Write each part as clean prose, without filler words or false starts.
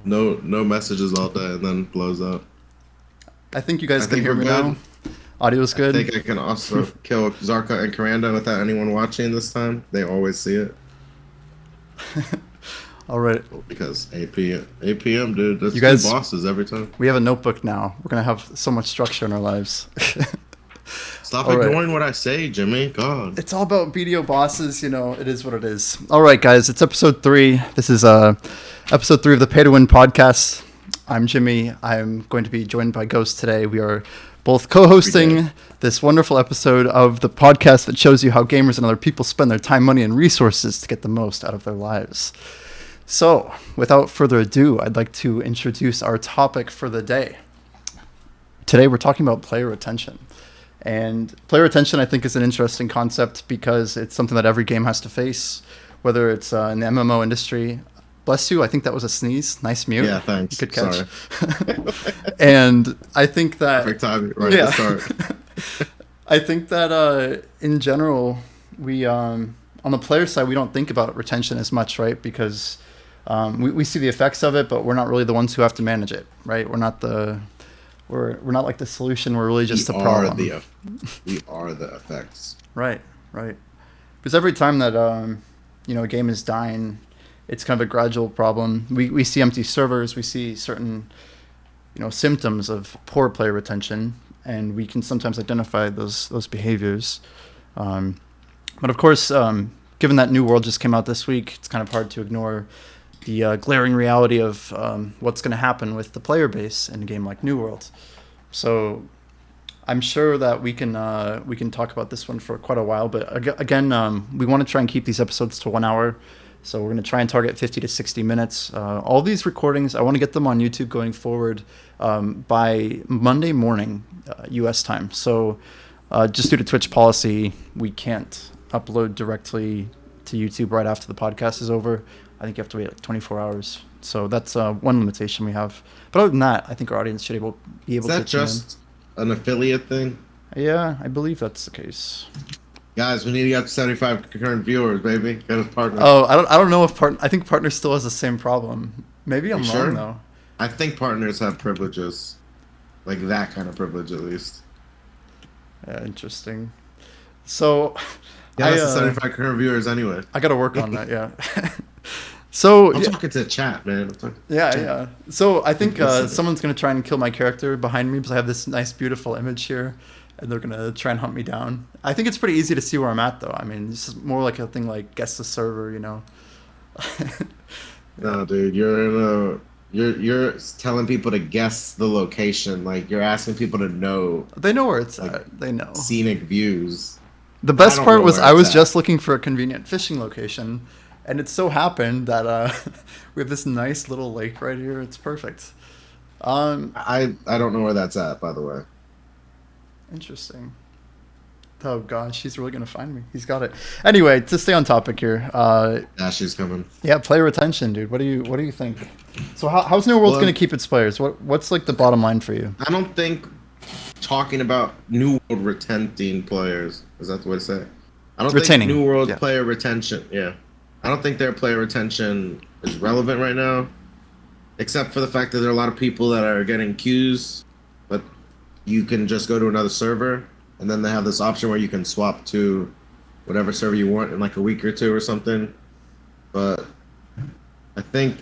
No messages all day and then blows up. I think you guys I can think hear we're me now. good. Audio's I good. think I can also kill Zarka and Karanda without anyone watching this time. They always see it All right. because APM, dude. You That's two guys, bosses every time. we have a notebook now. We're going to have so much structure in our lives. Stop All right. ignoring what I say, Jimmy. God. It's all about BDO bosses, it is what it is. All right, guys, it's episode 3. This is episode 3 of the Pay to Win podcast. I'm Jimmy. I'm going to be joined by Ghost today. We are both Every day. co-hosting this wonderful episode of the podcast that shows you how gamers and other people spend their time, money, and resources to get the most out of their lives. So, without further ado, I'd like to introduce our topic for the day. Today, we're talking about player retention. And player retention, I think, is an interesting concept because it's something that every game has to face, whether it's in the MMO industry. Bless you, I think that was a sneeze. Nice mute. Yeah, thanks. Good catch. Sorry. And I think that, Perfect time right at the yeah, start. I think that in general, we on the player side, we don't think about retention as much, right? Because we see the effects of it, but we're not really the ones who have to manage it, right? We're not like the solution. We're really We just the are problem. we are the effects. Right, right. Because every time that a game is dying, it's kind of a gradual problem. We see empty servers. We see certain symptoms of poor player retention, and we can sometimes identify those behaviors. Um, but of course, given that New World just came out this week, it's kind of hard to ignore the glaring reality of what's going to happen with the player base in a game like New World. So I'm sure that we can talk about this one for quite a while. But again, we want to try and keep these episodes to 1 hour. So we're going to try and target 50 to 60 minutes. All these recordings, I want to get them on YouTube going forward by Monday morning, U.S. time. So just due to Twitch policy, we can't upload directly to YouTube right after the podcast is over. I think you have to wait like 24 hours. So that's one limitation we have. But other than that, I think our audience should be Is able to that tune in. just an affiliate thing? Yeah, I believe that's the case. Guys, we need to get to 75 concurrent viewers, baby. Get us partner. Oh, I don't know if I think partner still has the same problem. Maybe You I'm wrong sure? though. I think partners have privileges. Like that kind of privilege, at least. Yeah, interesting. So, Get us to 75 concurrent viewers anyway. I got to work on that. Yeah. So I'm yeah, talking to the chat, man. I'm talking to the yeah, chat. yeah. So I think Listen. someone's gonna try and kill my character behind me because I have this nice, beautiful image here, and they're gonna try and hunt me down. I think it's pretty easy to see where I'm at, though. I mean, this is more like a thing like guess the server. Yeah. No, dude, you're telling people to guess the location. Like you're asking people to know They know where it's like at. They know. scenic views. The I best don't part know was where I it's was at. just looking for a convenient fishing location, and it so happened that we have this nice little lake right here. It's perfect. Um, I don't know where that's at, by the way. Interesting. Oh gosh, he's really gonna find me. He's got it. Anyway, to stay on topic here. Ashley's coming. Yeah, player retention, dude. What do you think? So how's New World Well, gonna keep its players? What's like the bottom line for you? I don't think talking about New World retenting players, is that the way to say it? I don't think Retaining. New World's Yeah. player retention, yeah. I don't think their player retention is relevant right now, except for the fact that there are a lot of people that are getting queues, but you can just go to another server, and then they have this option where you can swap to whatever server you want in like a week or two or something. But I think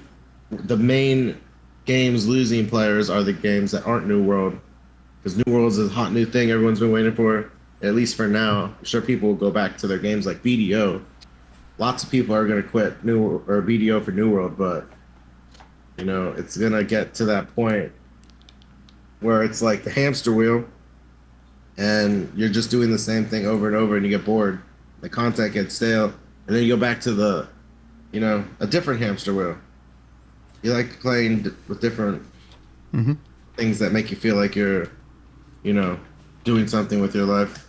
the main games losing players are the games that aren't New World, because New World is a hot new thing everyone's been waiting for, at least for now. I'm sure people will go back to their games like BDO. Lots of people are going to quit New or BDO for New World, but it's going to get to that point where it's like the hamster wheel, and you're just doing the same thing over and over, and you get bored. The content gets stale, and then you go back to a different hamster wheel. You like playing with different Hmm. things that make you feel like you're, you know, doing something with your life.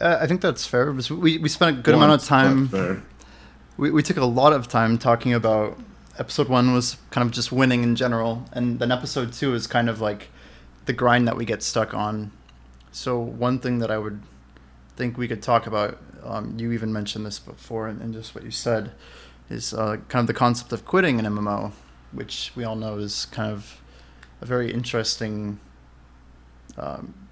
I think that's fair. Because we spent a good amount of Once, but time. fair. We took a lot of time talking about episode 1 was kind of just winning in general, and then episode 2 is kind of like the grind that we get stuck on. So one thing that I would think we could talk about, you even mentioned this before, and just what you said, is kind of the concept of quitting an MMO, which we all know is kind of a very interesting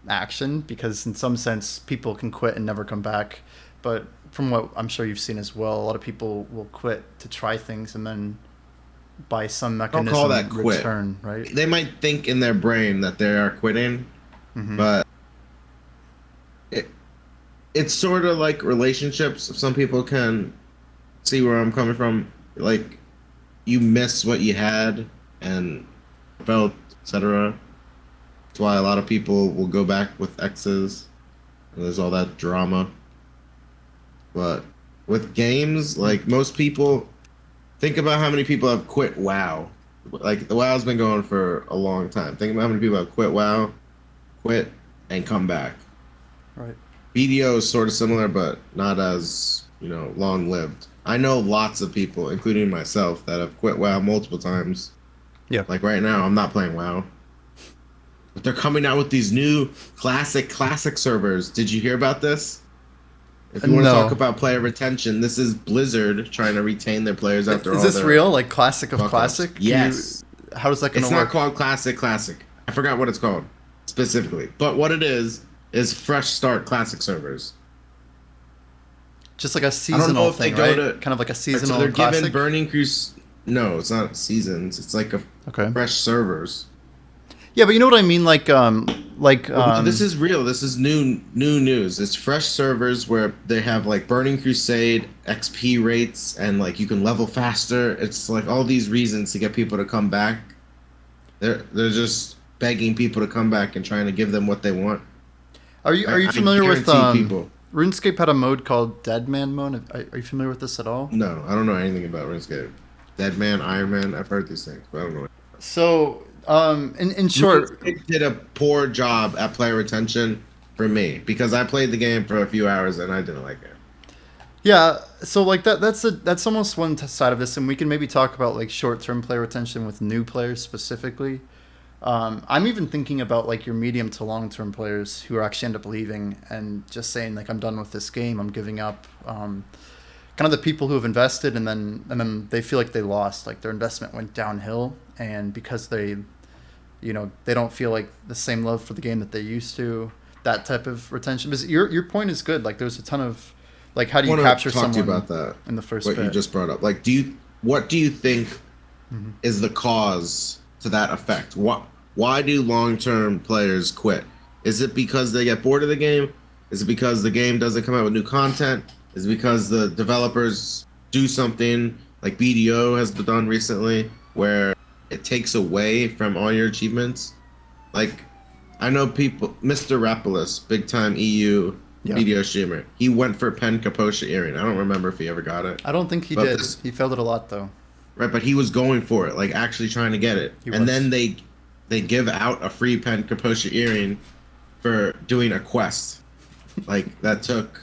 action, because in some sense people can quit and never come back. But from what I'm sure you've seen as well, a lot of people will quit to try things and then by some Don't mechanism call that quit. return, right? They might think in their brain that they are quitting, but it's sort of like relationships. Some people can see where I'm coming from. Like, you miss what you had and felt, etc. That's why a lot of people will go back with exes. And there's all that drama. But with games, like, most people, think about how many people have quit WoW. Like, the WoW's been going for a long time. Think about how many people have quit WoW, quit, and come back. Right. BDO is sort of similar, but not as, long-lived. I know lots of people, including myself, that have quit WoW multiple times. Yeah. Like right now, I'm not playing WoW. But they're coming out with these new classic servers. Did you hear about this? If you want to talk about player retention, this is Blizzard trying to retain their players after all. Is this real? Like Classic of Classic? Yes. How is that going to work? It's not called Classic. I forgot what it's called specifically. But what it is fresh start classic servers. Just like a seasonal thing, right? Kind of like a seasonal they're classic? giving Burning Crusade... No, it's not seasons. It's like fresh servers. Yeah, but you know what I mean? This is real. This is new news. It's fresh servers where they have like Burning Crusade XP rates and like you can level faster. It's like all these reasons to get people to come back. They're just begging people to come back and trying to give them what they want. Are you familiar with RuneScape had a mode called Dead Man mode? Are you familiar with this at all? No, I don't know anything about RuneScape. Dead Man, Iron Man, I've heard these things, but I don't know. So, in short, RuneScape did a poor job at player retention for me because I played the game for a few hours and I didn't like it. Yeah, so like that's almost one side of this, and we can maybe talk about like short-term player retention with new players specifically. I'm even thinking about like your medium to long-term players who actually end up leaving and just saying like I'm done with this game, I'm giving up. Kind of the people who have invested and then they feel like they lost, like their investment went downhill, and because they don't feel like the same love for the game that they used to. That type of retention. Because your point is good. Like there's a ton of like how do you capture someone to you about that in the first what bit. You just brought up. Like what do you think is the cause to that effect? Why do long-term players quit? Is it because they get bored of the game? Is it because the game doesn't come out with new content? Is it because the developers do something like BDO has done recently where it takes away from all your achievements? Like, I know people, Mr. Rapalus, big-time EU BDO streamer, he went for Pen Capocia earring. I don't remember if he ever got it. I don't think he did. He failed it a lot, though. Right, but he was going for it, like actually trying to get it. Then they give out a free Pen Capocia earring for doing a quest. Like, that took...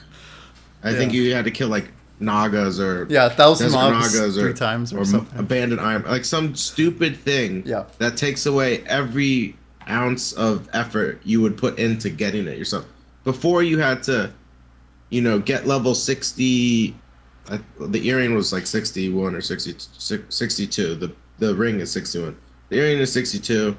I think you had to kill, like, Nagas or... Yeah, 1,000 Nagas 3 times or something. Abandoned Iron... Like, some stupid thing that takes away every ounce of effort you would put into getting it yourself. Before you had to, get level 60... the earring was, like, 61 or 62. The ring is 61. The earring is 62.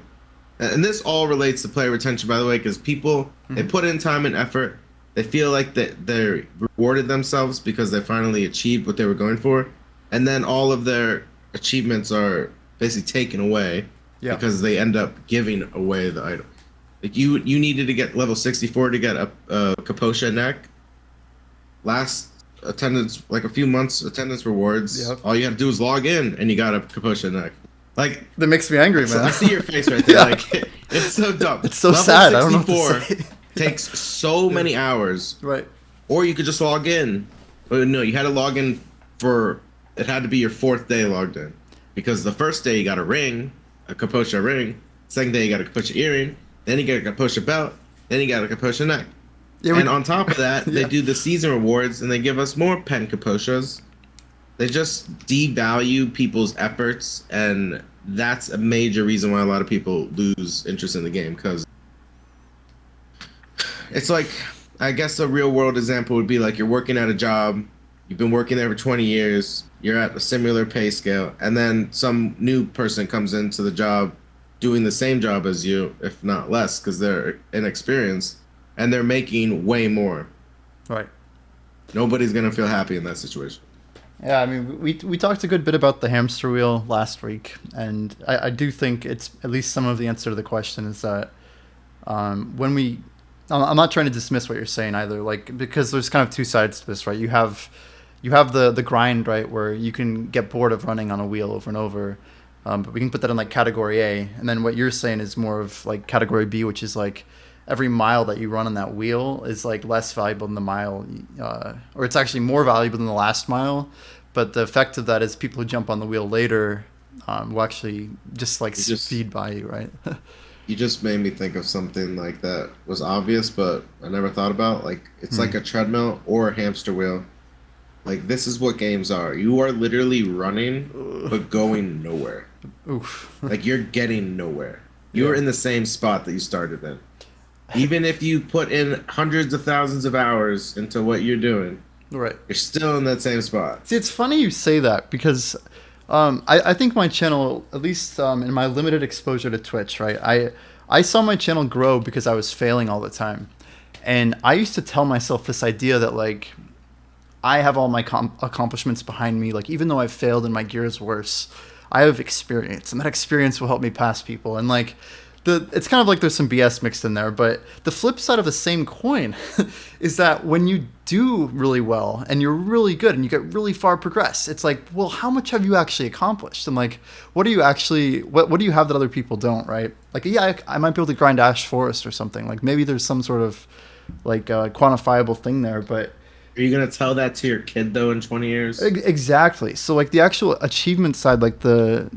And this all relates to player retention, by the way, because people, they put in time and effort. They feel like they rewarded themselves because they finally achieved what they were going for. And then all of their achievements are basically taken away because they end up giving away the item. Like you needed to get level 64 to get a Capocia neck. Last attendance, like a few months attendance rewards, all you had to do was log in and you got a Capocia neck. Like, that makes me angry, man. I see your face right there. Like, it's so dumb. It's so sad. I don't know what to say. Takes so many hours. Right. Or you could just log in. But no, you had to log in it had to be your 4th day logged in. Because the first day you got a ring, a Capocia ring. Second day you got a Capocia earring. Then you get a Capocia belt. Then you got a Capocia neck. Yeah, and on top of that, they do the season rewards and they give us more Pen Capocias. They just devalue people's efforts, and that's a major reason why a lot of people lose interest in the game, because it's like, I guess a real world example would be like you're working at a job, you've been working there for 20 years, you're at a similar pay scale, and then some new person comes into the job doing the same job as you, if not less, because they're inexperienced, and they're making way more. Right. Nobody's gonna feel happy in that situation. Yeah, I mean, we talked a good bit about the hamster wheel last week, and I do think it's at least some of the answer to the question is that when we, I'm not trying to dismiss what you're saying either, like because there's kind of two sides to this, right? You have the grind, right, where you can get bored of running on a wheel over and over, but we can put that in like category A, and then what you're saying is more of like category B, which is like every mile that you run on that wheel is like less valuable than the mile, or it's actually more valuable than the last mile. But the effect of that is people who jump on the wheel later will actually just like speed by you, right? You just made me think of something like that was obvious, but I never thought about. Like it's like a treadmill or a hamster wheel. Like this is what games are. You are literally running, but going nowhere. Oof. Like you're getting nowhere. You're in the same spot that you started in. Even if you put in hundreds of thousands of hours into what you're doing, Right. you're still in that same spot. See, it's funny you say that because I think my channel, at least in my limited exposure to Twitch, right, I saw my channel grow because I was failing all the time. And I used to tell myself this idea that, like, I have all my accomplishments behind me. Like, even though I've failed and my gear is worse, I have experience, and that experience will help me pass people. And, like, it's kind of like there's some BS mixed in there, but the flip side of the same coin is that when you do really well and you're really good and you get really far progressed, it's like, well, how much have you actually accomplished? And like, what do you actually, what do you have that other people don't, right? Like, yeah, I might be able to grind Ash Forest or something. Like maybe there's some sort of like quantifiable thing there, but Are you gonna tell that to your kid though in 20 years? exactly. So like the actual achievement side, like the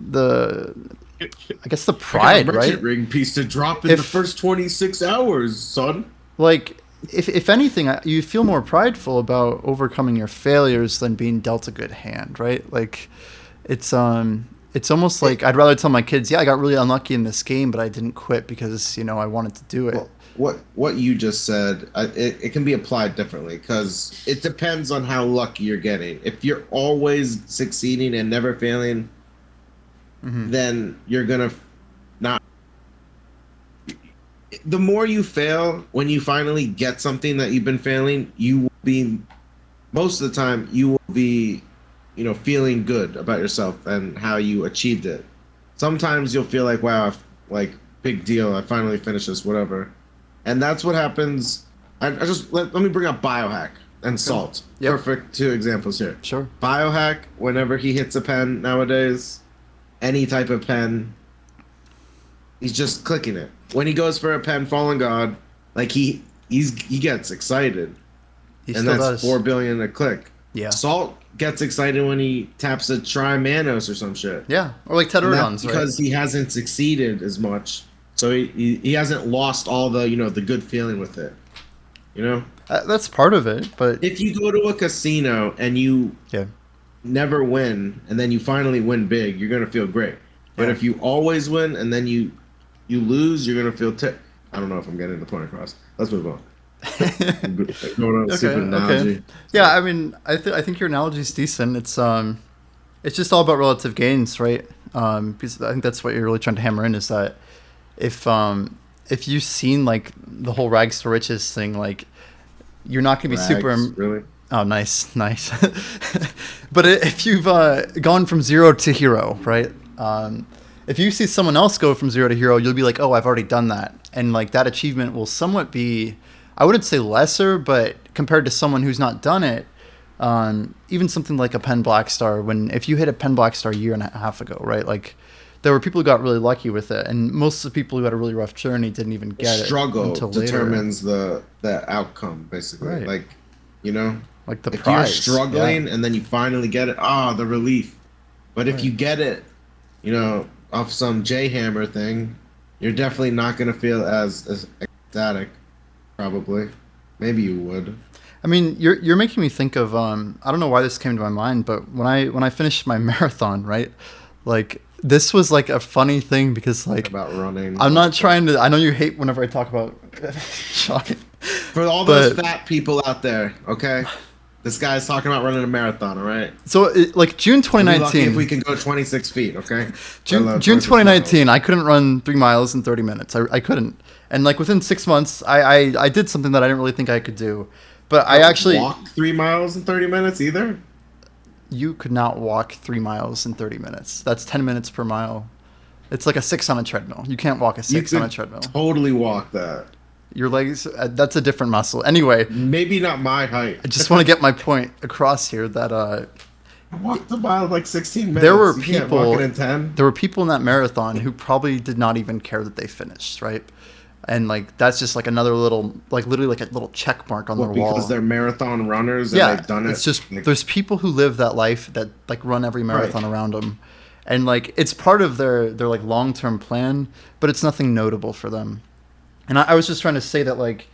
I guess the pride, right? Ring piece to drop in the first 26 hours, son. Like, if anything, you feel more prideful about overcoming your failures than being dealt a good hand, right? Like, it's almost like I'd rather tell my kids, yeah, I got really unlucky in this game, but I didn't quit because I wanted to do it. Well, what you just said, it can be applied differently because it depends on how lucky you're getting. If you're always succeeding and never failing, then you're gonna not. The more you fail, when you finally get something that you've been failing, you will be, most of the time, you will be, feeling good about yourself and how you achieved it. Sometimes you'll feel like, wow, like big deal, I finally finished this, whatever. And that's what happens. I just let me bring up Biohack and Salt. Yep. Perfect two examples here. Sure. Biohack, whenever he hits a pen nowadays, any type of pen, he's just clicking it. When he goes for a pen, Fallen God, like he gets excited, and that's does. 4 billion a click. Yeah. Salt gets excited when he taps a Tri-Manos or some shit. Yeah, or like Tedderodons, right? Because he hasn't succeeded as much, so he hasn't lost all the the good feeling with it. That's part of it, but if you go to a casino and you never win, and then you finally win big, you're gonna feel great. But if you always win and then you lose, you're gonna feel. I don't know if I'm getting the point across. Let's move on. Stupid analogy. Okay. Yeah, I mean, I think your analogy is decent. It's just all about relative gains, right? Because I think that's what you're really trying to hammer in is that if you've seen like the whole rags to riches thing, like you're not gonna be super. Really? Oh, nice. But if you've gone from zero to hero, right? If you see someone else go from zero to hero, you'll be like, oh, I've already done that. And like that achievement will somewhat be, I wouldn't say lesser, but compared to someone who's not done it, even something like a Pen Black Star, if you hit a Pen Black Star a year and a half ago, right? Like there were people who got really lucky with it. And most of the people who had a really rough journey didn't even get it. Struggle determines the outcome, basically. Right. Like, like the if prize. you're struggling and then you finally get it, the relief. But if you get it, off some J-Hammer thing, you're definitely not going to feel as ecstatic, probably. Maybe you would. I mean, you're making me think of I don't know why this came to my mind, but when I finished my marathon, right? Like this was like a funny thing because like about running. I'm not trying to. I know you hate whenever I talk about shocking. For all those fat people out there, okay? This guy's talking about running a marathon. All right. So like June We'll be lucky 2019. if we can go 26 feet. Okay. June, Let alone June 26 miles. 2019, I couldn't run 3 miles in 30 minutes. I couldn't. And like within 6 months, I did something that I didn't really think I could do. But I actually walk 3 miles in 30 minutes either. you could not walk 3 miles in 30 minutes. That's 10 minutes per mile. It's like a 6 on a treadmill. You can't walk a You 6 on a could treadmill. totally walk that. Your legs, that's a different muscle. Anyway, Maybe not my height. I just want to get my point across here that I walked a mile in like 16 minutes. there were You can't walk people it in 10. there were people in that marathon who probably did not even care that they finished, right? And like that's just like another little, like literally like a little check mark on Well, their wall. because they're marathon runners and Yeah, they've done it. it's just like, there's people who live that life that like run every marathon around them, and like it's part of their like long term plan, but it's nothing notable for them. And I was just trying to say that like,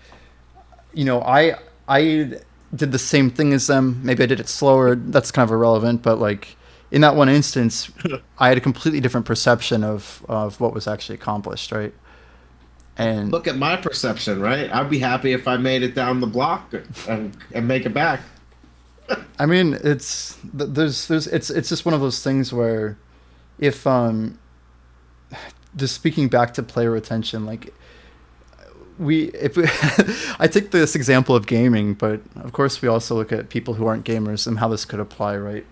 you know, I did the same thing as them. Maybe I did it slower. That's kind of irrelevant, but like in that one instance, I had a completely different perception of what was actually accomplished, right? And look at my perception, right? I'd be happy if I made it down the block and make it back. I mean, it's just one of those things where if just speaking back to player retention, like I take this example of gaming, but of course we also look at people who aren't gamers and how this could apply, right?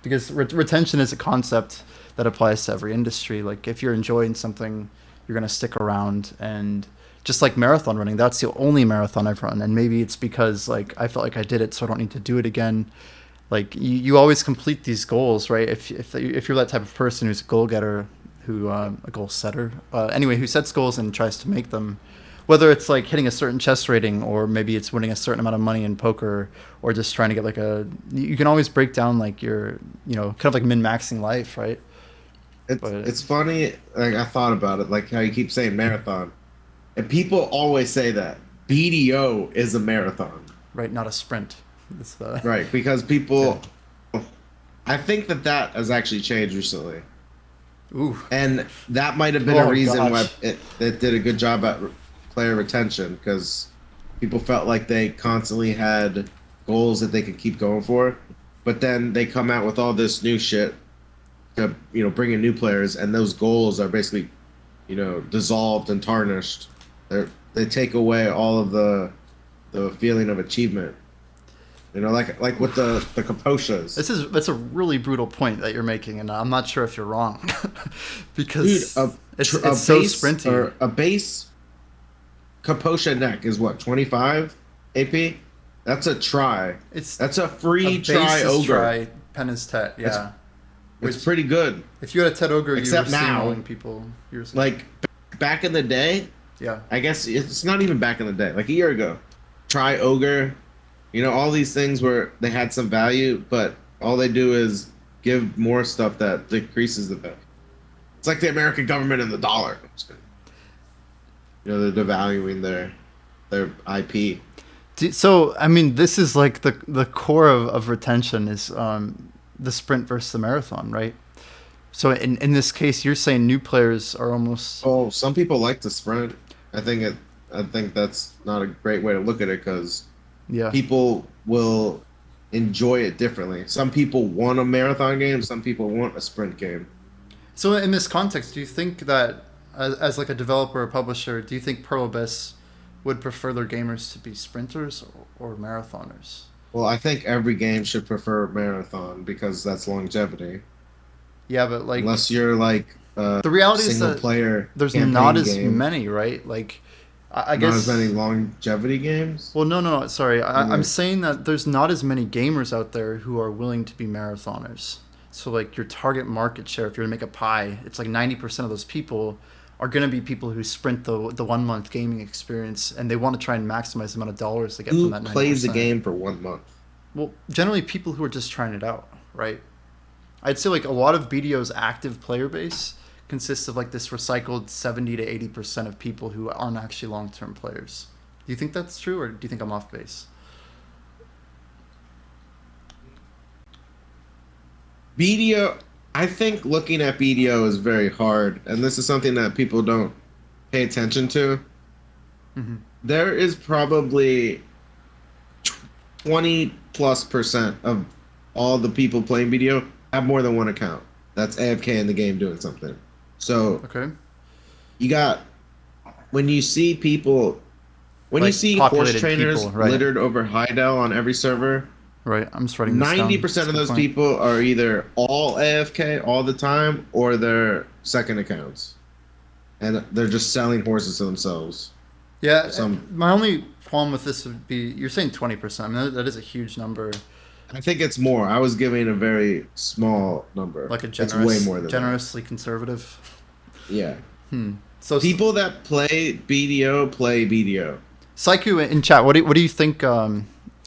Because retention is a concept that applies to every industry. Like if you're enjoying something, you're going to stick around. And just like marathon running, that's the only marathon I've run. And maybe it's because like I felt like I did it, so I don't need to do it again. Like you always complete these goals, right? If you're that type of person who's a goal getter, a goal setter, anyway, who sets goals and tries to make them, whether it's like hitting a certain chess rating or maybe it's winning a certain amount of money in poker or just trying to get like you can always break down like your, kind of like min-maxing life, right? It's funny, like I thought about it, like how you keep saying marathon. And people always say that. BDO is a marathon. Right, not a sprint. Right, because people... Yeah. I think that has actually changed recently. Ooh. And that might have been a reason why it did a good job at player retention, because people felt like they constantly had goals that they could keep going for. But then they come out with all this new shit to bring in new players, and those goals are basically dissolved and tarnished. They take away all of the feeling of achievement, like with the Kaposhas. That's a really brutal point that you're making, and I'm not sure if you're wrong. Because dude, it's so sprinty. Or a base Kaposha neck is what, 25 AP? That's a try. That's a free try ogre. Try, pen is tet, yeah. It's pretty good. If you had a Ted Ogre, except you were now, steamrolling people years ago. like back in the day. Yeah. I guess it's not even back in the day. Like a year ago, try ogre. All these things where they had some value, but all they do is give more stuff that decreases the value. It's like the American government and the dollar. They're devaluing their IP. So I mean, this is like the core of retention is the sprint versus the marathon, right? So in this case, you're saying new players are almost... Oh, some people like to sprint. I think that's not a great way to look at it, because people will enjoy it differently. Some people want a marathon game. Some people want a sprint game. So in this context, do you think that as like a developer or publisher, do you think Pearl Abyss would prefer their gamers to be sprinters or marathoners? Well, I think every game should prefer marathon, because that's longevity. Yeah, but like, unless you're like the reality is that player, there's not as many, right? Like, I guess not as many longevity games. Well, no. Sorry, I'm saying that there's not as many gamers out there who are willing to be marathoners. So like your target market share, if you're to make a pie, it's like 90% of those people are going to be people who sprint the 1 month gaming experience, and they want to try and maximize the amount of dollars they get from that 90%. Who plays the game for 1 month? Well, generally people who are just trying it out, right? I'd say like a lot of BDO's active player base consists of like this recycled 70 to 80% of people who aren't actually long-term players. Do you think that's true, or do you think I'm off base? BDO, I think looking at BDO is very hard, and this is something that people don't pay attention to. Mm-hmm. There is probably 20+% of all the people playing video have more than one account. That's AFK in the game doing something. So Okay. you got when you see people when you Like see horse populated trainers people, right? littered over Heidel on every server, Right. I'm just writing this down. 90% That's a of good those point. people are either all AFK all the time or they're second accounts. And they're just selling horses to themselves. Yeah. Some My only problem with this would be you're saying 20%. I mean, that is a huge number. I think it's more. I was giving a very small number. Like a It's way generous, more than that. generously conservative. Yeah. So, People that play BDO play BDO. Saiku in chat, what do you think?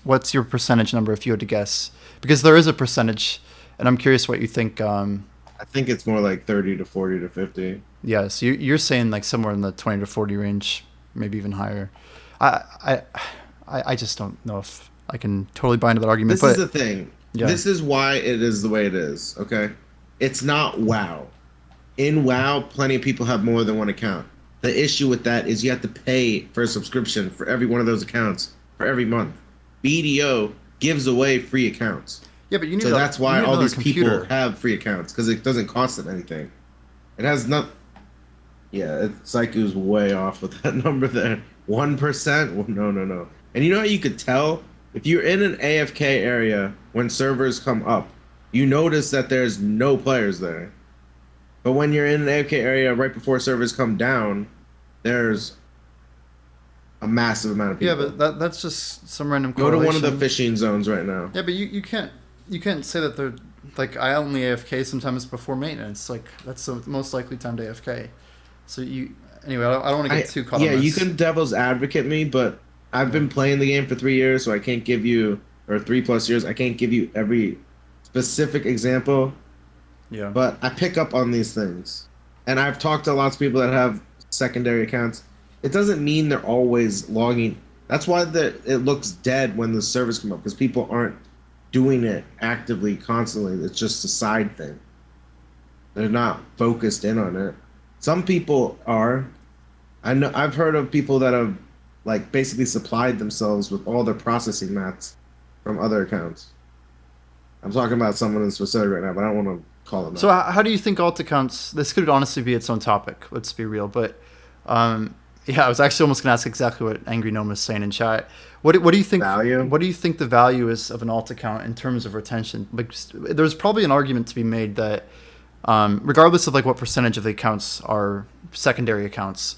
What's your percentage number if you had to guess? Because there is a percentage, and I'm curious what you think. I think it's more like 30 to 40 to 50. Yeah, so you're saying like somewhere in the 20 to 40 range, maybe even higher. I I I just don't know if I can totally buy into that argument. This is But the thing. yeah, This is why it is the way it is, okay? It's not WoW. In WoW, plenty of people have more than one account. The issue with that is you have to pay for a subscription for every one of those accounts for every month. BDO gives away free accounts. yeah, but you need So that's you why need all another these computer. people have free accounts because it doesn't cost them anything. It has not. Yeah, Psycho's way off with that number there. 1%? Well, no, no, no. And you know how you could tell? If you're in an AFK area when servers come up, you notice that there's no players there. But when you're in an AFK area right before servers come down, there's a massive amount of Yeah, people. but that's just some random Go to correlation. one of the fishing zones right now. Yeah, but you can't say that they're like I only AFK sometimes before maintenance. Like that's the most likely time to AFK. So you anyway, I don't want to get too caught yeah, on this. you can devil's advocate me, but I've been playing the game for 3 years, so I can't give you, or 3+ years, I can't give you every specific example, Yeah. but I pick up on these things. And I've talked to lots of people that have secondary accounts. It doesn't mean they're always logging. That's why it looks dead when the servers come up, because people aren't doing it actively, constantly. It's just a side thing. They're not focused in on it. Some people are. I know I've heard of people that have like basically supplied themselves with all their processing mats from other accounts. I'm talking about someone in specific right now, but I don't want to call them So out. how do you think alt accounts? This could honestly be its own topic. Let's be real, but yeah, I was actually almost gonna ask exactly what Angry Gnome was saying in chat. What do you think? Value? What do you think the value is of an alt account in terms of retention? Like, there's probably an argument to be made that regardless of like what percentage of the accounts are secondary accounts,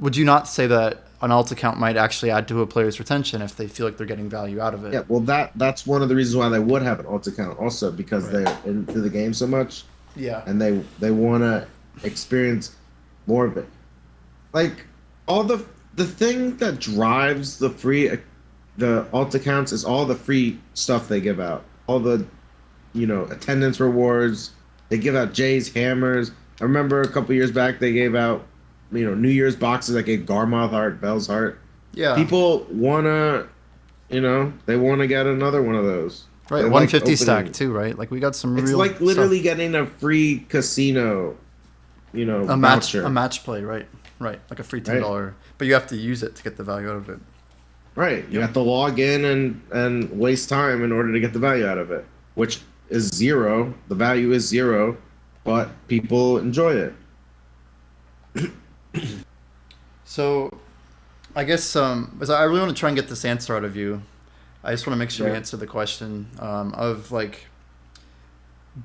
would you not say that an alt account might actually add to a player's retention if they feel like they're getting value out of it? Yeah, well that's one of the reasons why they would have an alt account also, because Right. they're into the game so much Yeah. and they want to experience more of it. Like all the thing that drives the alt accounts is all the free stuff they give out. All the attendance rewards. They give out Jay's hammers. I remember a couple years back they gave out New Year's boxes that gave Garmoth heart, Bell's heart. Yeah. People wanna they wanna get another one of those. Right. They 150 like stack opening- too, right? Like we got some It's real like literally stuff. getting a free casino, a voucher. match play, right? Right. Like a free $10. But you have to use it to get the value out of it. Right. You have to log in and waste time in order to get the value out of it, which is zero. The value is zero, but people enjoy it. So, I guess as I really want to try and get this answer out of you. I just want to make sure we Yeah. answer the question of like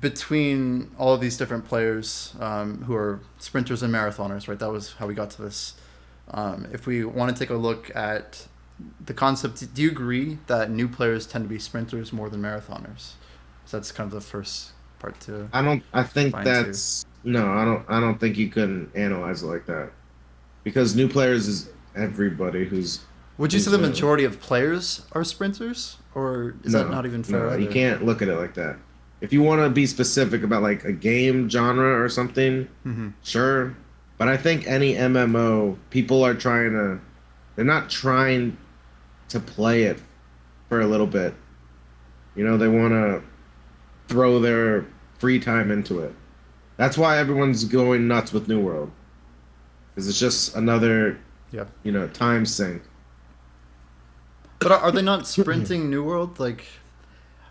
between all of these different players who are sprinters and marathoners, right? That was how we got to this. If we want to take a look at the concept, do you agree that new players tend to be sprinters more than marathoners? So that's kind of the first part to. I think Fine, that's no. I don't think you can analyze it like that, because new players is everybody who's. Would you say the who's, majority of players are sprinters, or is that not even fair? No, you either? can't look at it like that. If you want to be specific about like a game genre or something, sure. But I think any MMO, people are trying to. They're not trying to play it for a little bit. They want to throw their free time into it. That's why everyone's going nuts with New World, because it's just another Yep. time sink. But are they not sprinting New World? Like,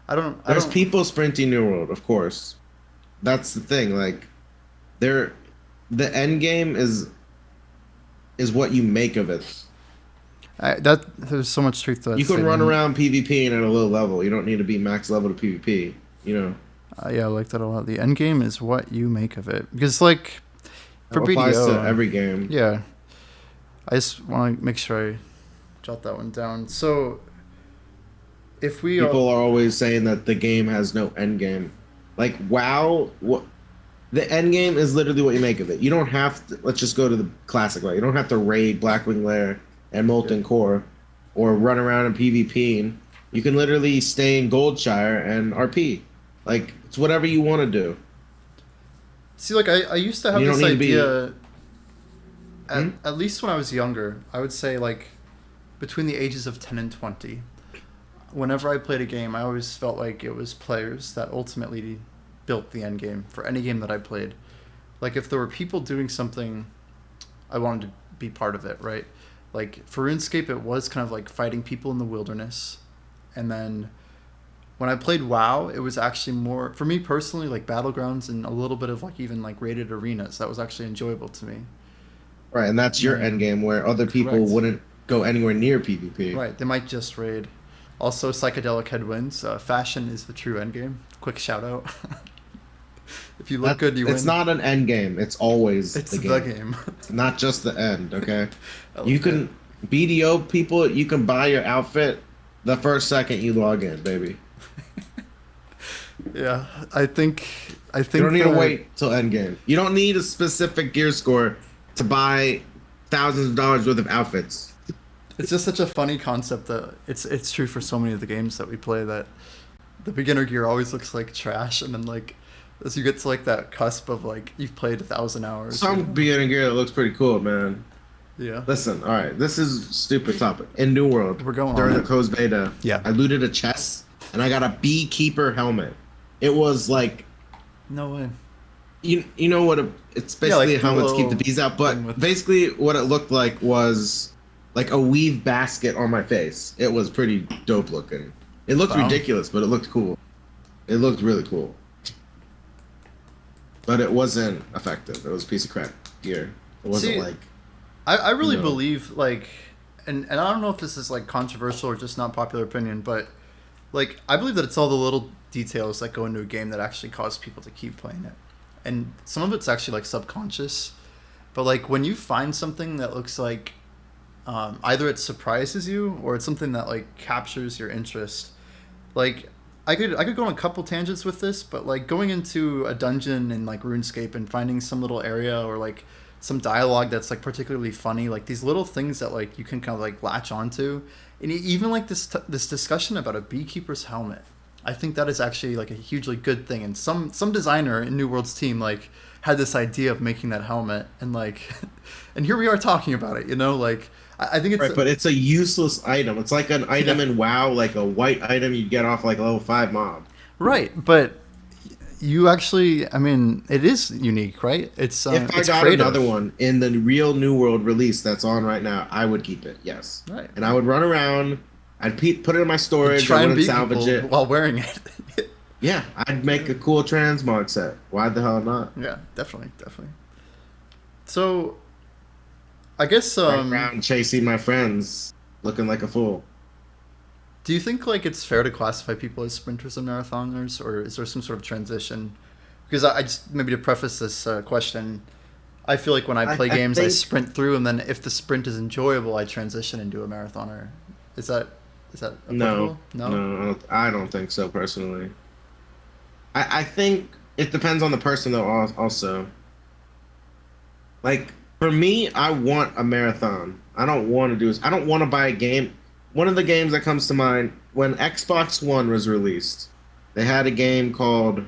I There's don't. people sprinting New World, of course. That's the thing. Like, they're the end game is what you make of it. That there's so much truth to that You can run statement. around PvP at a low level. You don't need to be max level to PvP. You know, Yeah, I like that a lot. The end game is what you make of it. Because like that for applies to BDO, every game. yeah, I just want to make sure I jot that one down. So if we People are always saying that the game has no end game. Like WoW, what the end game is literally what you make of it. You don't have to. Let's just go to the classic way. You don't have to raid Blackwing Lair and Molten Core, or run around in PvP. You can literally stay in Goldshire and RP. Like it's whatever you want to do. see, like I used to And have you don't this need to be. idea. Hmm? At least when I was younger, I would say like between the ages of 10 and 20, whenever I played a game, I always felt like it was players that ultimately built the end game for any game that I played. Like if there were people doing something, I wanted to be part of it, right? Like for RuneScape, it was kind of like fighting people in the wilderness, and then when I played WoW, it was actually more for me personally like battlegrounds and a little bit of like even like rated arenas. That was actually enjoyable to me. Right, and that's And your then end game where other people correct. wouldn't go anywhere near PvP. Right, they might just raid. Also, psychedelic headwinds. Fashion is the true end game. Quick shout out. If you look That good, you it's win. not an end game. It's always It's the the game, game. not just the end. Okay, I you like it. can BDO people. You can buy your outfit the first second you log in, baby. Yeah, I think. I You don't think need to that wait till end game. You don't need a specific gear score to buy thousands of dollars worth of outfits. it's just such a funny concept that it's true for so many of the games that we play that the beginner gear always looks like trash, and then like as you get to like that cusp of like you've played 1,000 hours. You Some know? beginner gear that looks pretty cool, man. Yeah, Listen, all right, this is a stupid topic. In New World, we're going during on the it. closed beta, Yeah. I looted a chest and I got a beekeeper helmet. It was like No way. you know what it's Yeah, basically like a the helmet to keep the little bees out, thing but with. basically what it looked like was like a weave basket on my face. It was pretty dope looking. It looked Wow. ridiculous, but it looked cool. It looked really cool. But it wasn't effective. It was a piece of crap gear. It wasn't See, like, I you really know, believe like, and I don't know if this is like controversial or just not popular opinion, but like I believe that it's all the little details that go into a game that actually cause people to keep playing it, and some of it's actually like subconscious. But like when you find something that looks like either it surprises you or it's something that like captures your interest, like I could go on a couple tangents with this, but like going into a dungeon in like RuneScape and finding some little area or like some dialogue that's like particularly funny, like these little things that like you can kind of like latch onto, and even like this discussion about a beekeeper's helmet, I think that is actually like a hugely good thing. And some designer in New World's team like had this idea of making that helmet, and like, and here we are talking about it. You know, like I think it's right, but it's a useless item. It's like an item yeah. in WoW, like a white item you'd get off like a level 5 mob. Right, but you actually, I mean, it is unique, right? If I It's got another creative. one in the real New World release that's on right now, I would keep it. Yes, Right. and I would run around. I'd put it in my And storage. I try and wouldn't beat salvage people it. while wearing it. Yeah, I'd make a cool transmog set. Why the hell not? Yeah, definitely, definitely. So, I guess Run around chasing my friends, looking like a fool. do you think like it's fair to classify people as sprinters and marathoners, or is there some sort of transition? Because I just maybe to preface this question, I feel like when I play I games, I think sprint through, and then if the sprint is enjoyable, I transition into a marathoner. Is that is that no, applicable? No. no, I don't think so personally. I think it depends on the person though. Also, like for me, I want a marathon. I don't want to do this. I don't want to buy a game. One of the games that comes to mind when Xbox One was released, they had a game called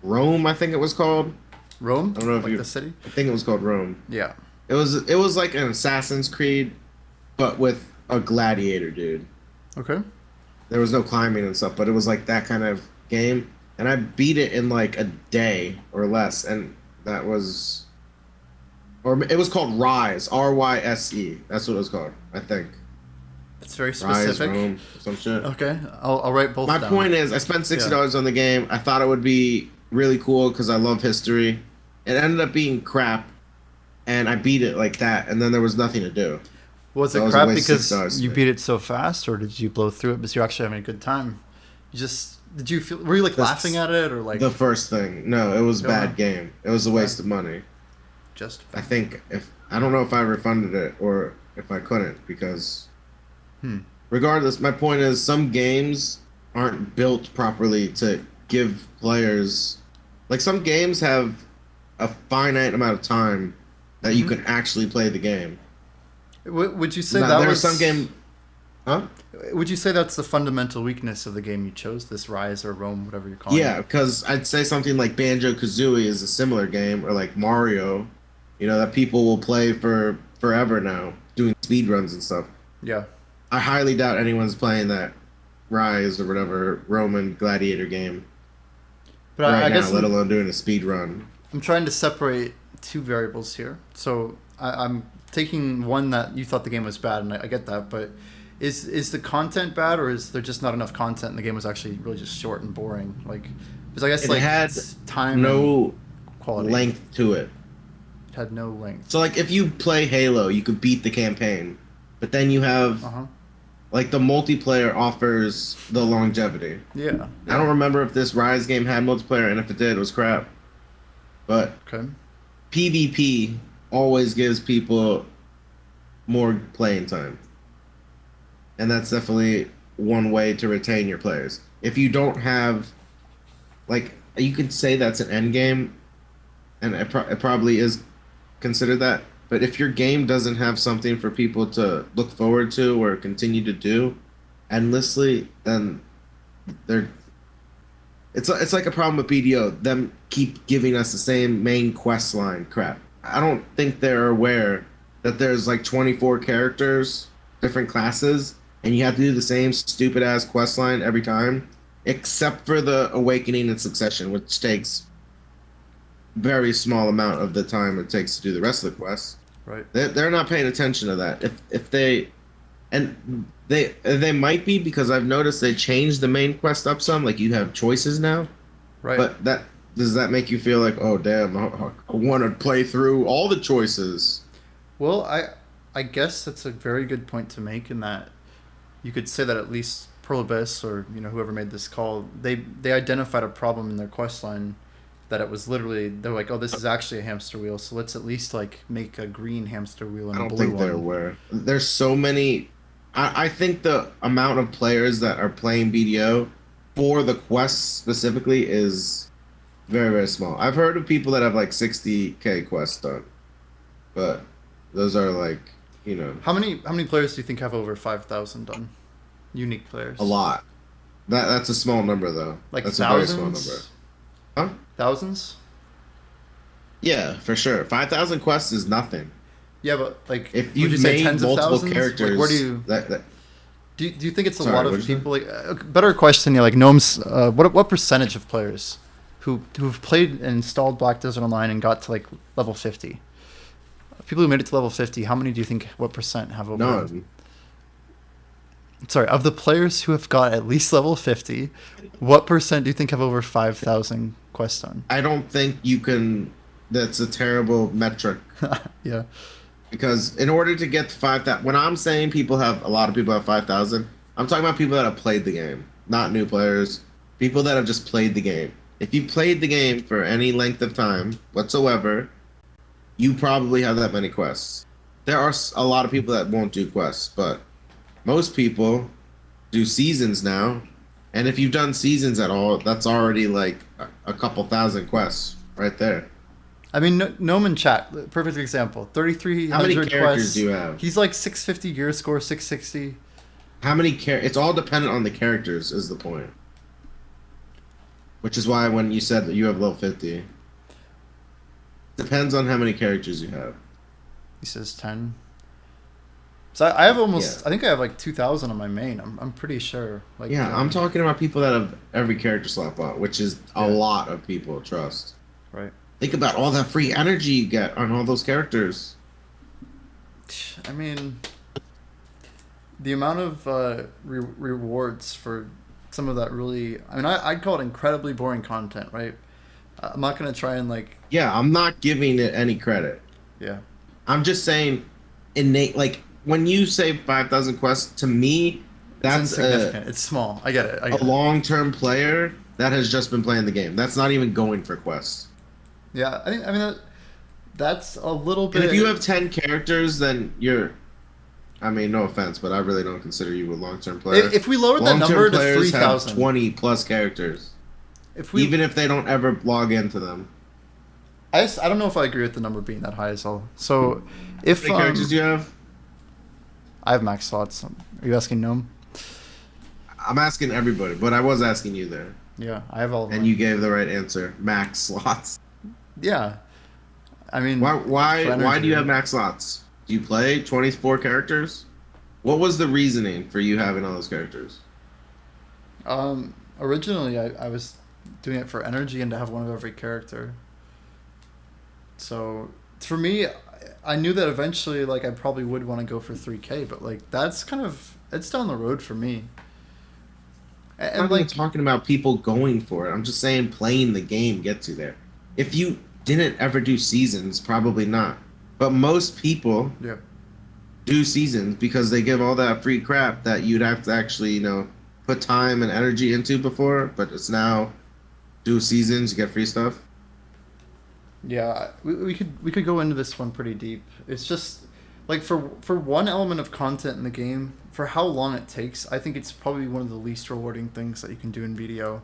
Rome. I think it was called. Rome, I don't know if like you. the city. I think it was called Rome. Yeah. It was like an Assassin's Creed, but with a gladiator dude. Okay. There was no climbing and stuff, but it was like that kind of game. And I beat it in like a day or less, and that was, or it was called Rise, Ryse. That's what it was called, I think. It's very Rise, specific. Rome, some shit. Okay, I'll write both My down. point is, I spent Yeah. $60 on the game. I thought it would be really cool because I love history. It ended up being crap, and I beat it like that, and then there was nothing to do. Was So it it was a crap waste of because $6 you for me. beat it so fast, or did you blow through it because you're actually having a good time? You just did you feel were you like That's laughing at it or like the first thing. No, it was a Yeah. bad game. It was a waste of money. just I think if I don't know if I refunded it or if I couldn't because Hmm. regardless, my point is some games aren't built properly to give players like some games have a finite amount of time that you Mhm. can actually play the game. Would you say Now, that there are was some game, huh? Would you say that's the fundamental weakness of the game you chose, this Rise or Rome, whatever you're calling Yeah, it? because I'd say something like Banjo Kazooie is a similar game, or like Mario, that people will play for forever now, doing speed runs and stuff. Yeah. I highly doubt anyone's playing that Rise or whatever Roman gladiator game But I right now, guess let alone doing a speed run. I'm trying to separate two variables here. So I'm taking one that you thought the game was bad, and I get that, but is the content bad, or is there just not enough content and the game was actually really just short and boring? Like, because I guess It like had it's time and no quality. length to it. It had no length. So, like, if you play Halo, you could beat the campaign, but then you have Uh-huh. like the multiplayer offers the longevity. Yeah. I don't remember if this Rise game had multiplayer, and if it did, it was crap. But Okay. PvP always gives people more playing time. And that's definitely one way to retain your players. If you don't have, like, you could say that's an end game, and it probably is considered that. But if your game doesn't have something for people to look forward to or continue to do endlessly, then they're it's like a problem with BDO. Them keep giving us the same main quest line crap. I don't think they're aware that there's like 24 characters, different classes, and you have to do the same stupid ass quest line every time, except for the Awakening and Succession, which takes very small amount of the time it takes to do the rest of the quests. Right. They're not paying attention to that. If they and they might be because I've noticed they changed the main quest up some. Like you have choices now, Right. but does that make you feel like, oh damn, I want to play through all the choices? Well, I guess that's a very good point to make in that you could say that at least Pearl Abyss or whoever made this call, they identified a problem in their quest line that it was literally they're like, oh, this is actually a hamster wheel, so let's at least like make a green hamster wheel and I a don't blue think they're one. aware. There's so many. I think the amount of players that are playing BDO for the quests specifically is very, very small. I've heard of people that have like 60K quests done, but those are like, How many players do you think have over 5,000 done? Unique players. a lot. That's a small number though. Like That's a very small number. thousands. Huh? Thousands. Yeah, for sure. 5,000 quests is nothing. Yeah, but like, If would you've you say made tens of multiple thousands? characters, Like, where do you that do you think it's a Sorry, lot what'd of you say? people? Like, a better question, like gnomes. What percentage of players who've played and installed Black Desert Online and got to like level 50? People who made it to level 50, how many do you think? What percent have over? none. Sorry, of the players who have got at least level 50, what percent do you think have over 5,000 quests done? I don't think you can. That's a terrible metric Yeah. because in order to get to 5,000, when I'm saying a lot of people have 5,000, I'm talking about people that have played the game, not new players. People that have just played the game. If you've played the game for any length of time whatsoever, you probably have that many quests. There are a lot of people that won't do quests, but most people do seasons now. And if you've done seasons at all, that's already like a couple thousand quests right there. I mean, Gnome in chat, perfect example. How many 3,300 characters quests. do you have? He's like 650 gear score, 660. How many It's all dependent on the characters, is the point. Which is why when you said that you have level 50, depends on how many characters you have. He says 10. So I have almost, Yeah. I think I have like 2,000 on my main. I'm pretty sure. Like, Yeah, I'm talking about people that have every character slot bot, which is a Yeah. lot of people, trust. Right. Think about all that free energy you get on all those characters. I mean, the amount of rewards for some of that really, I mean, I'd call it incredibly boring content, right? I'm not gonna try and like, Yeah, I'm not giving it any credit. yeah, I'm just saying, innate. Like when you say 5,000 quests, to me, it's that's insignificant. It's small. I get it. I a get it. long-term player that has just been playing the game. That's not even going for quests. Yeah, I mean that's a little And bit. if you have 10 characters, then you're. I mean, no offense, but I really don't consider you a long-term player. If we lowered that Long-term number to players have 3,000, 20 plus characters, if we, even if they don't ever log into them. I don't know if I agree with the number being that high as well. So, if How many characters do you have? I have max slots. Are you asking Gnome? I'm asking everybody, but I was asking you there, Yeah, I have all of them. and you gave the right answer. Max slots. Yeah, I mean, Why? for Why do you energy. have max slots? Do you play 24 characters? What was the reasoning for you having all those characters? Originally, I was doing it for energy and to have one of every character. So for me, I knew that eventually, like, I probably would want to go for 3K, but like that's kind of it's down the road for me. I'm And not even like, talking about people going for it. I'm just saying playing the game gets you there. If you didn't ever do seasons, probably not. But most people yeah, do seasons because they give all that free crap that you'd have to actually, put time and energy into before. But it's now do seasons, you get free stuff. yeah, we could go into this one pretty deep. It's just like for one element of content in the game, for how long it takes, I think it's probably one of the least rewarding things that you can do in BDO.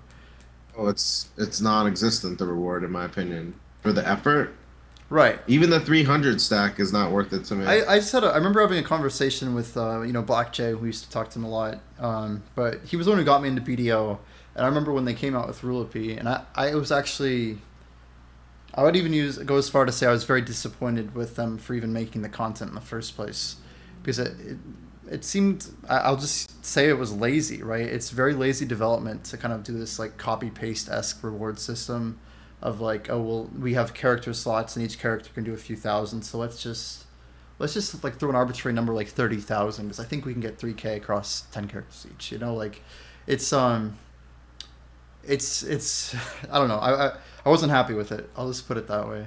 Oh, it's non-existent, the reward, in my opinion, for the effort. Right. Even the 300 stack is not worth it to me. I just I remember having a conversation with Black Jay. We used to talk to him a lot, but he was the one who got me into BDO. And I remember when they came out with Rule of P, and I was actually, I would even go as far to say I was very disappointed with them for even making the content in the first place, because it seemed, I'll just say it was lazy, right? It's very lazy development to kind of do this like copy paste esque reward system of like, oh well, we have character slots and each character can do a few thousand, so let's just like throw an arbitrary number like 30,000 because I think we can get 3K across 10 characters each. Like it's it's I don't know. I wasn't happy with it. I'll just put it that way.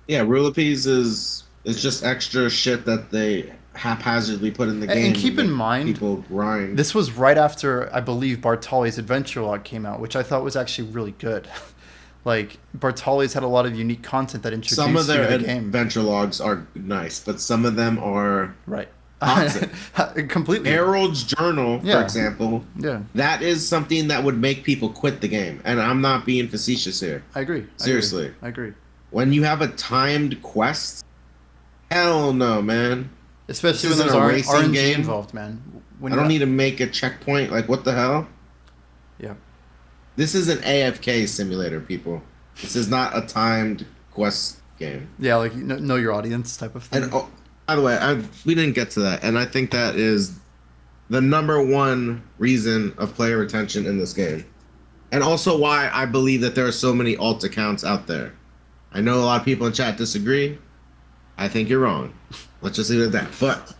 Yeah, Rule of Peas is it's just extra shit that they haphazardly put in the game. And keep to in make mind, people grind. this was right after I believe Bartoli's Adventure Log came out, which I thought was actually really good. Like Bartoli's had a lot of unique content that introduced Some of you their to the game. adventure logs are nice, but some of them are Right. toxic. Completely. Harold's Journal, for Yeah. example, Yeah, that is something that would make people quit the game. And I'm not being facetious here. I agree. Seriously. I agree. When you have a timed quest, hell no, man. Especially This when isn't there's a racing RNG game. involved, man. When I don't need to make a checkpoint. Like, what the hell? Yeah. This is an AFK simulator, people. This is not a timed quest game. Yeah, like know your audience type of thing. And oh, by the way, we didn't get to that, and I think that is the number one reason of player retention in this game, and also why I believe that there are so many alt accounts out there. I know a lot of people in chat disagree. I think you're wrong. Let's just leave it at that. But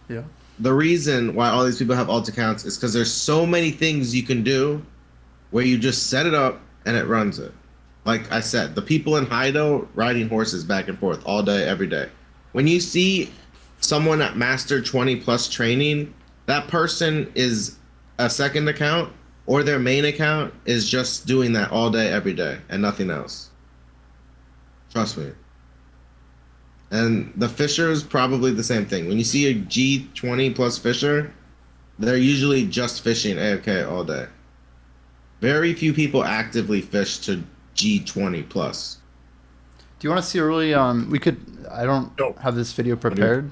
Yeah. the reason why all these people have alt accounts is because there's so many things you can do where you just set it up and it runs it. Like I said, the people in Hido riding horses back and forth all day, every day. When you see someone at Master 20 plus training, that person is a second account or their main account is just doing that all day, every day, and nothing else. Trust me. And the Fisher is probably the same thing. When you see a G20 plus Fisher, they're usually just fishing AFK all day. Very few people actively fish to G20 plus. Do you want to see a really we could I don't No. have this video prepared,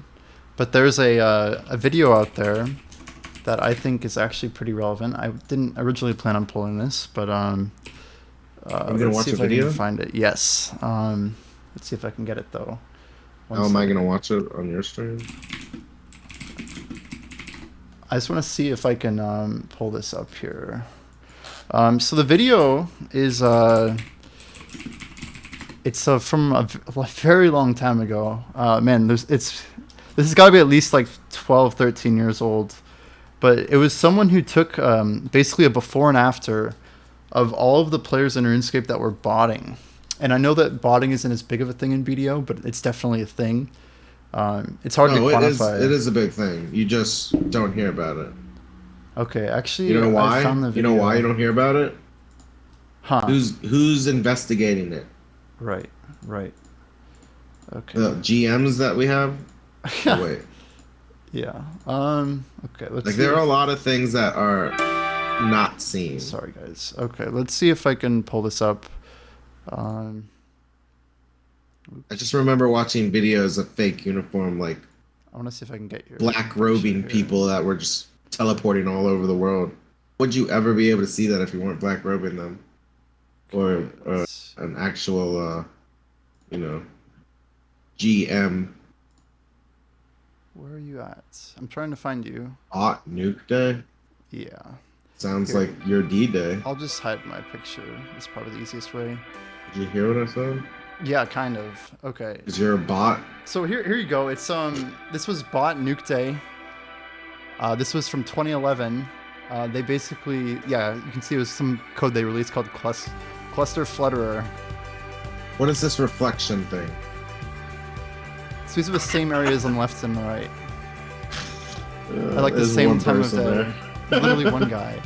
but there's a video out there that I think is actually pretty relevant. I didn't originally plan on pulling this, but Are we gonna let's watch see a if I video? can find it. Yes. Let's see if I can get it though. How am I gonna watch it on your stream? I just want to see if I can pull this up here. So the video is it's from a very long time ago. Man, this has got to be at least like 12, 13 years old. but it was someone who took basically a before and after of all of the players in RuneScape that were botting. And I know that botting isn't as big of a thing in BDO, but it's definitely a thing. It's hard to quantify. It is a big thing. You just don't hear about it. Okay, actually, You know why? I found the You video. know why you don't hear about it? Huh? Who's investigating it? Right. Okay. The GMs that we have. Oh, wait. Yeah. Okay. Let's. Like see there are a if- lot of things that are not seen. Sorry, guys. Okay, let's see if I can pull this up. Um, I just remember watching videos of fake uniform, like I want to see if I can get your black robing picture here. people that were just teleporting all over the world. Would you ever be able to see that if you weren't black robing them, or Let's- an actual, GM Where are you at? I'm trying to find you. hot nuke day? Yeah. Sounds Here. like your D day. I'll just hide my picture. It's probably the easiest way. Did you hear what I said? Yeah, kind of. Okay. Is you're a bot? So here you go. It's this was bought Nuke Day. This was from 2011. They basically, yeah, you can see it was some code they released called Cluster Flutterer. What is this reflection thing? So these are the same areas on the left and the right. I like the There's same one time of person day. Literally one guy.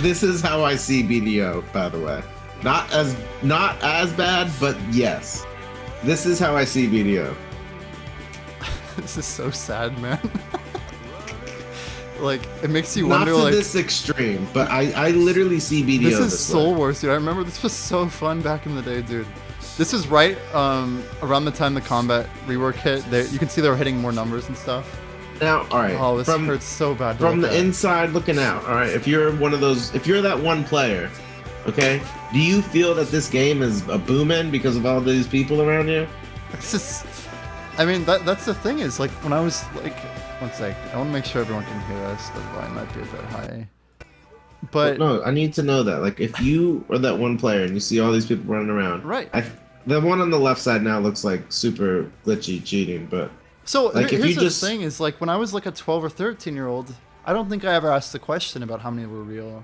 This is how I see BDO, by the way. Not as bad, but yes. This is how I see BDO. This is so sad, man. Like, it makes you Not wonder, to like... this extreme, but I literally see BDO This is this Soul way. Wars, dude. I remember this was so fun back in the day, dude. This is right around the time the combat rework hit. You can see they were hitting more numbers and stuff. Now, all right. Oh, this hurts so bad. to From look the at. inside looking out, all right. If you're that one player, okay, do you feel that this game is a booming because of all these people around you? It's just, I mean, that's the thing is, like, when I was, like, one sec, I want to make sure everyone can hear us. The volume might be a bit high. But, No, I need to know that. Like, if you are that one player and you see all these people running around, right. The one on the left side now looks like super glitchy cheating, but So, like, if here's you the just thing is, like, when I was, like, a 12 or 13-year-old, I don't think I ever asked the question about how many were real.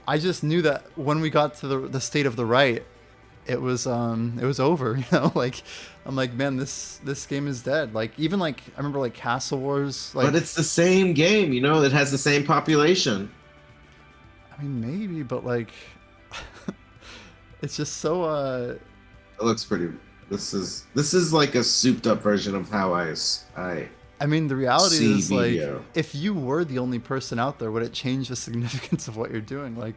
I just knew that when we got to the state of the right, it was over, you know? Like, I'm like, man, this game is dead. Like, even, like, I remember, like, Castle Wars, like... but it's the same game, you know, it has the same population. I mean, maybe, but, like... it's just so, It looks pretty. This is like a souped up version of how I I mean, the reality is, like, video. if you were the only person out there, would it change the significance of what you're doing? Like,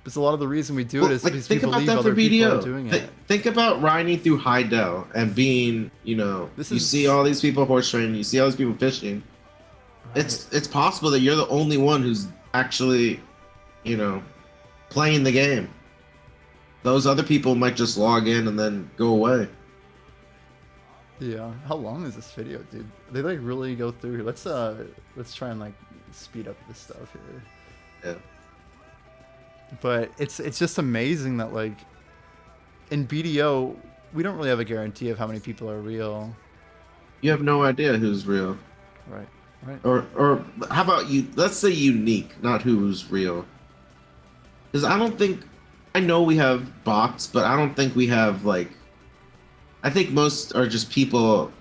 because a lot of the reason we do it is like, because think we about believe that for other people BDO. are doing it. Think about riding through Heidel and being, you know, This you is- see all these people horse trading, you see all these people fishing. It's possible that you're the only one who's actually, you know, playing the game. Those other people might just log in and then go away. Yeah. How long is this video, dude? They like really go through here. Let's try and like speed up this stuff here. Yeah. But it's just amazing that like in BDO we don't really have a guarantee of how many people are real. You have no idea who's real. Right. Right. Or how about you? Let's say unique, not who's real. Because I know we have bots, but I don't think we have like. I think most are just people.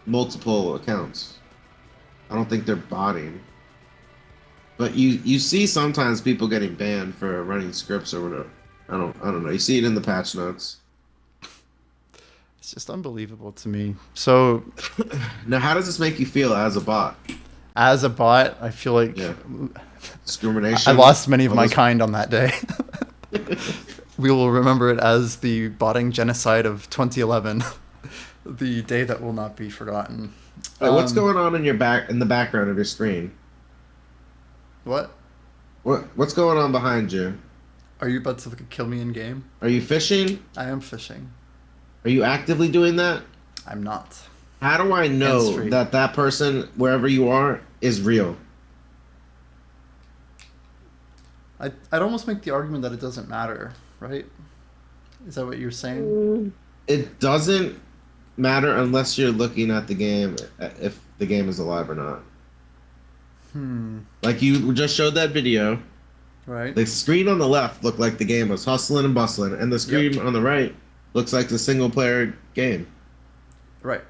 Multiple accounts. I don't think they're botting. But you see sometimes people getting banned for running scripts or whatever. I don't know. You see it in the patch notes. It's just unbelievable to me. So Now, how does this make you feel as a bot? as a bot, I feel like Yeah. Discrimination. I lost many of All my those- kind on that day. We will remember it as the botting genocide of 2011, the day that will not be forgotten. Wait, what's going on in the background of your screen? What? What's going on behind you? Are you about to kill me in game? Are you fishing? I am fishing. Are you actively doing that? I'm not. How do I know Hands-free. that person, wherever you are, is real? I'd almost make the argument that it doesn't matter, right? Is that what you're saying? It doesn't matter unless you're looking at the game if the game is alive or not. Like you just showed that video. Right. The screen on the left looked like the game was hustling and bustling, and the screen Yep. on the right looks like the single player game. Right.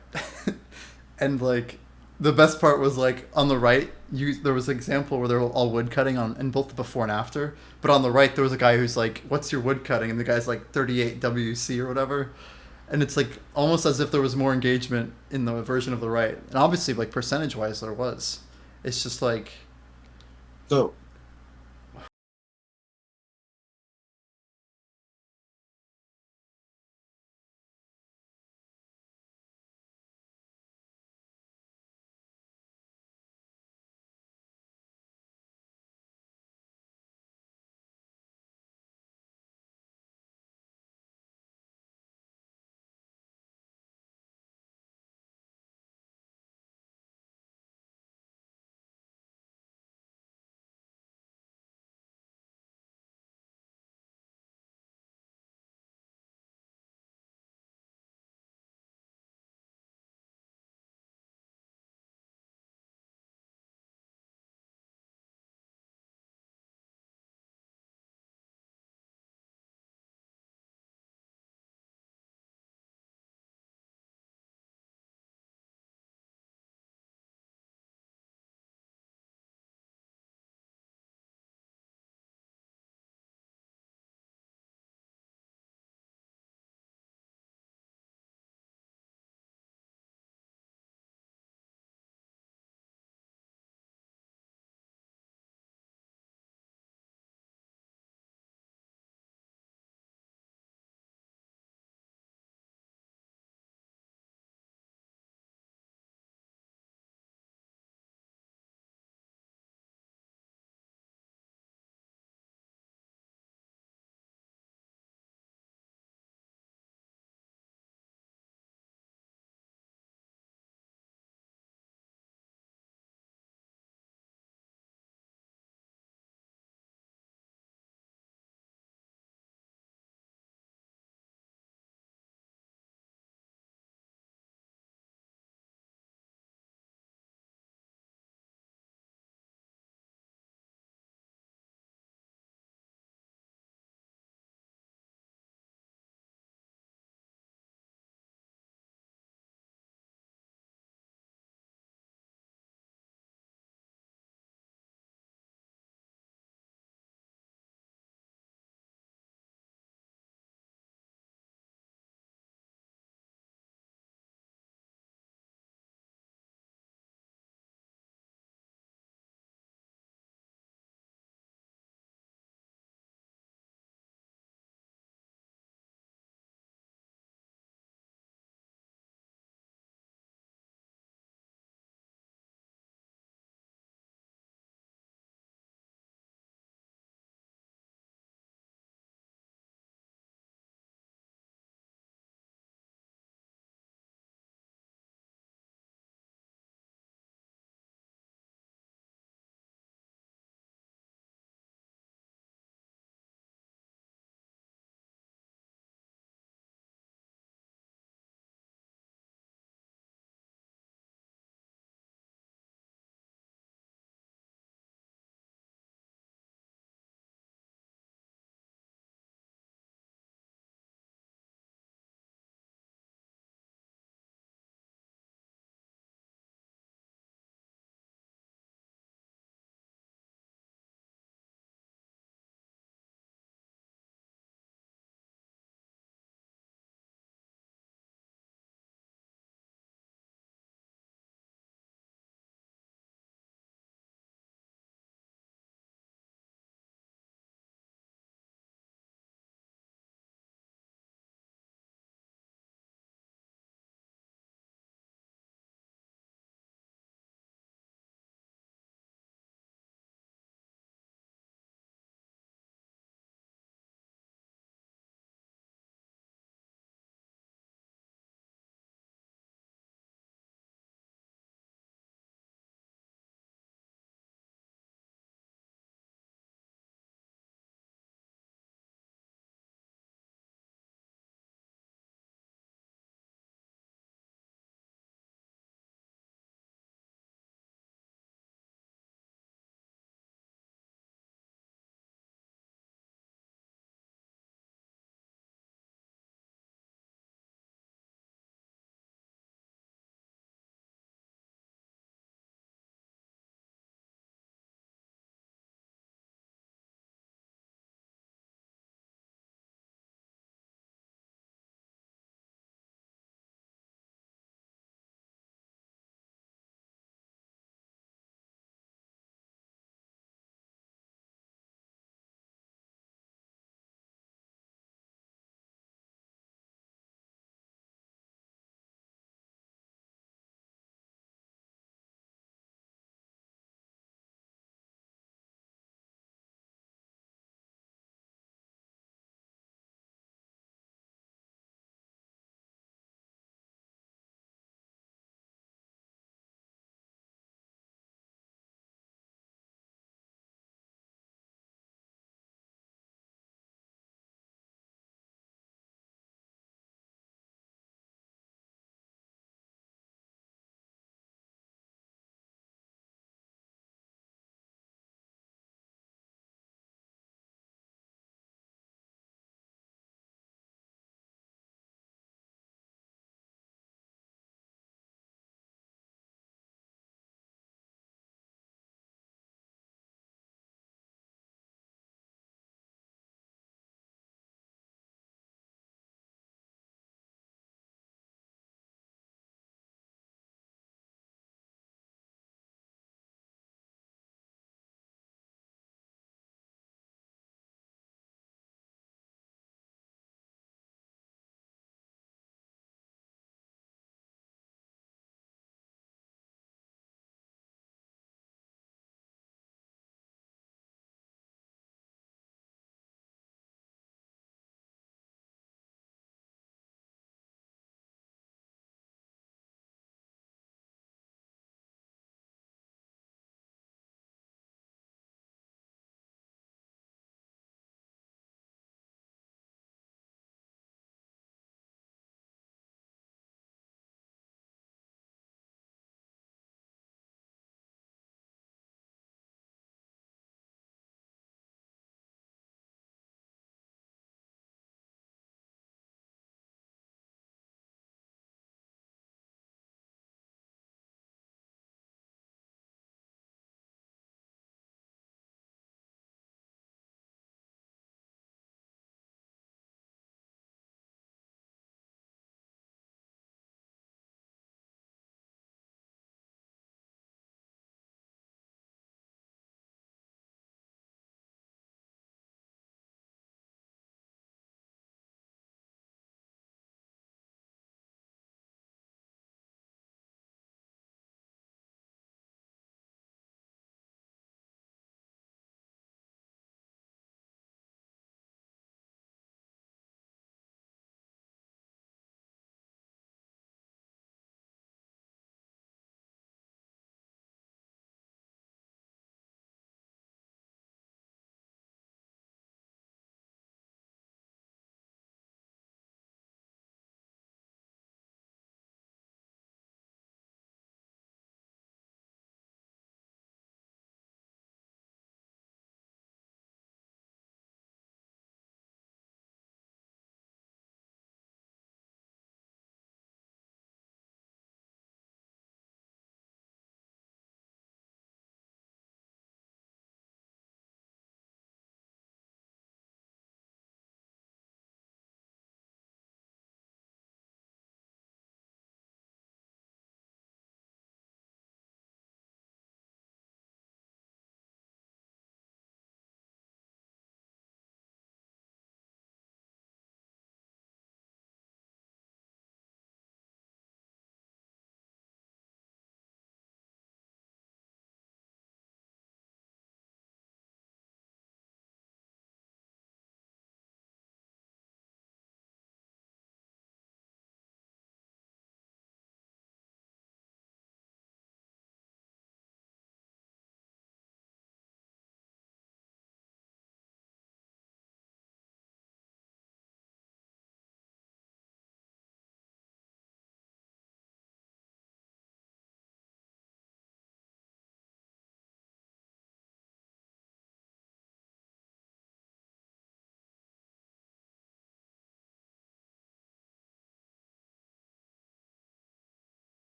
And like the best part was like on the right, there was an example where they were all wood cutting on in both the before and after. But on the right there was a guy who's like, "What's your wood cutting?" And the guy's like 38 WC or whatever. And it's like almost as if there was more engagement in the version of the right. And obviously like percentage wise there was. It's just like So